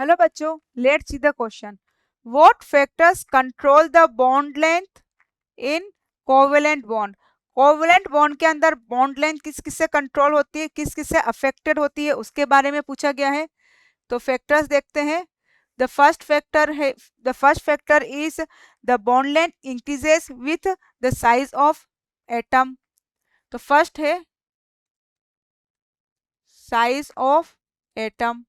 Hello बच्चों, let's see the question. What factors control the bond length in covalent bond. Covalent bond के अंदर bond length किस किस से कंट्रोल होती है, किस किस से अफेक्टेड होती है, उसके बारे में पूछा गया है. तो फैक्टर्स देखते हैं. The first factor is the bond length increases with the size of atom. तो फर्स्ट है साइज ऑफ एटम.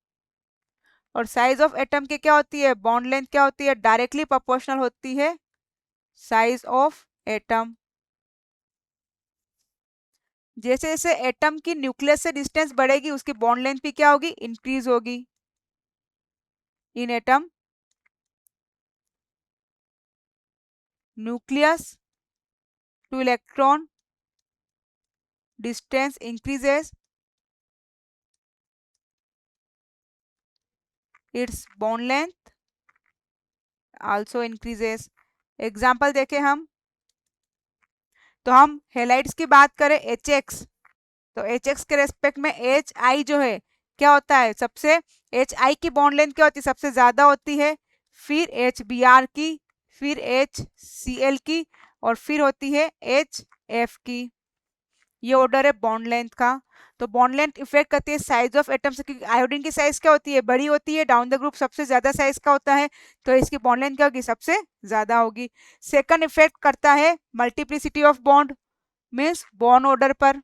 और साइज ऑफ एटम की क्या होती है, बॉन्ड लेंथ क्या होती है, डायरेक्टली प्रोपोर्शनल होती है साइज ऑफ एटम. जैसे जैसे एटम की न्यूक्लियस से डिस्टेंस बढ़ेगी उसकी बॉन्ड लेंथ भी क्या होगी, इंक्रीज होगी. In atom nucleus to electron distance increases, its bond length also increases. Example देखें हम, तो हम हेलाइड्स की बात करें HX, तो HX के रेस्पेक्ट में HI जो है क्या होता है, सबसे HI की बॉन्ड लेंथ क्या होती है, सबसे ज्यादा होती है. फिर HBr की, फिर HCl की, और फिर होती है HF की. ये ऑर्डर है बॉन्ड लेंथ का. तो बॉन्ड लेंथ इफेक्ट करती है साइज ऑफ एटम से, क्योंकि आयोडीन की साइज क्या होती है, बड़ी होती है. डाउन द ग्रुप सबसे ज्यादा साइज का होता है, तो इसकी बॉन्ड लेंथ क्या होगी, सबसे ज्यादा होगी. सेकंड इफेक्ट करता है multiplicity of bond, means bond order पर.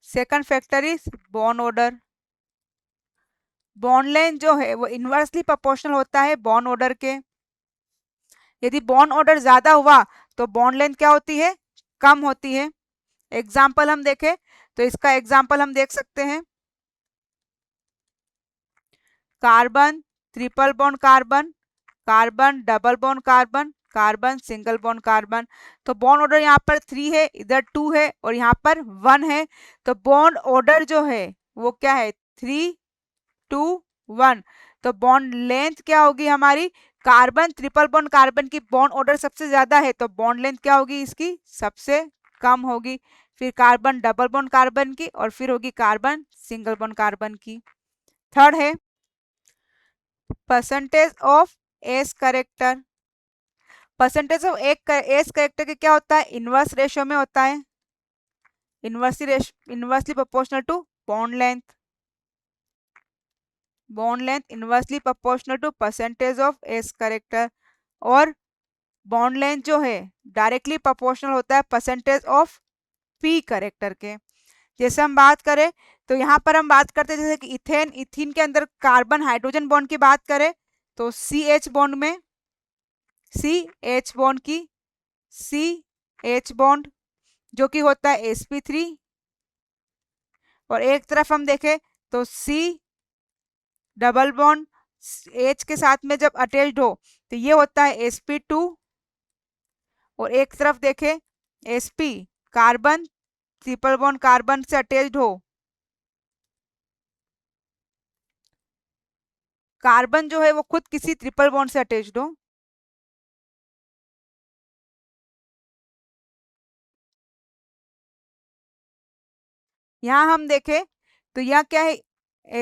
Second factor is bond order. Bond length जो है वो इनवर्सली प्रोपोर्शनल होता है बॉन्ड ऑर्डर के. यदि बॉन्ड ऑर्डर ज्यादा हुआ तो बॉन्ड लेंथ क्या होती है, कम होती है. एग्जाम्पल हम देखें, तो इसका एग्जाम्पल हम देख सकते हैं. Carbon triple bond carbon, carbon double bond carbon, carbon single bond carbon. तो बॉन्ड ऑर्डर यहाँ पर 3 है, इधर 2 है, और यहाँ पर 1 है. तो बॉन्ड ऑर्डर जो है वो क्या है, 3, 2, 1. तो बॉन्ड लेंथ क्या होगी हमारी, कार्बन ट्रिपल बॉन्ड कार्बन की बॉन्ड ऑर्डर सबसे ज्यादा है, तो बॉन्ड लेंथ क्या होगी इसकी, सबसे कम होगी. फिर कार्बन डबल बॉन्ड कार्बन की, और फिर होगी कार्बन सिंगल बॉन्ड कार्बन की. थर्ड है percentage of S character. Percentage of S character के क्या होता है, इनवर्स रेशियो में होता है, inversely proportional to bond length. Bond length inversely proportional to percentage of S character. और बॉन्ड लेंथ जो है डायरेक्टली प्रोपोर्शनल होता है परसेंटेज ऑफ पी करेक्टर के. जैसे हम बात करें, तो यहाँ पर हम बात करते हैं जैसे कि इथेन, इथीन के अंदर कार्बन हाइड्रोजन बॉन्ड की बात करें, तो CH बॉन्ड में CH बॉन्ड की CH बॉन्ड जो कि होता है sp3. और एक तरफ हम देखें तो C डबल बॉन्ड H के साथ में जब अटैच्ड हो तो ये होता है sp2. और एक तरफ देखें sp carbon triple bond carbon से अटैच्ड हो, कार्बन जो है वो खुद किसी ट्रिपल बॉन्ड से अटैच्ड हो. यहाँ हम देखें तो यहाँ क्या है,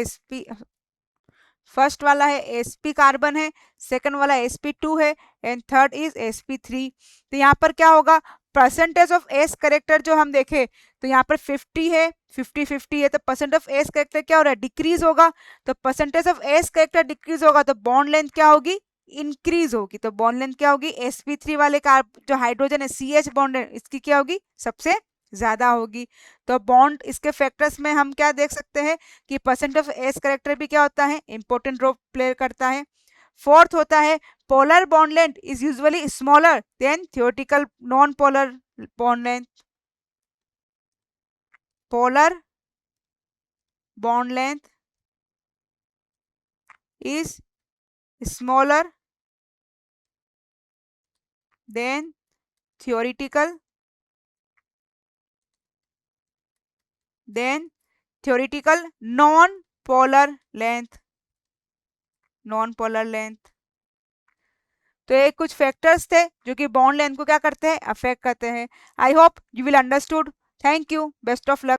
sp फर्स्ट वाला है sp कार्बन है, सेकंड वाला sp2 है, एंड थर्ड इज sp3. तो यहाँ पर क्या होगा, परसेंटेज ऑफ एस करेक्टर जो हम देखें तो यहाँ पर 50 है, 50-50 है, तो परसेंट ऑफ एस करेक्टर क्या हो रहा है, डिक्रीज होगा. तो percentage of S character decrease होगा तो बॉन्ड लेंथ क्या होगी, इंक्रीज होगी. तो बॉन्ड लेंथ क्या होगी, sp3 वाले का जो हाइड्रोजन है CH बॉन्ड है इसकी क्या होगी, सबसे ज्यादा होगी. तो बॉन्ड इसके फैक्टर्स में हम क्या देख सकते हैं कि परसेंट ऑफ एस करेक्टर भी क्या होता है, इंपॉर्टेंट रोल प्ले करता है. फोर्थ होता है polar bond length is usually smaller than theoretical non polar bond length. Polar bond length is smaller than theoretical non polar length. तो ये कुछ फैक्टर्स थे जो कि बॉन्ड लेंथ को क्या करते हैं, अफेक्ट करते हैं. I hope you will understood. Thank you, best of luck.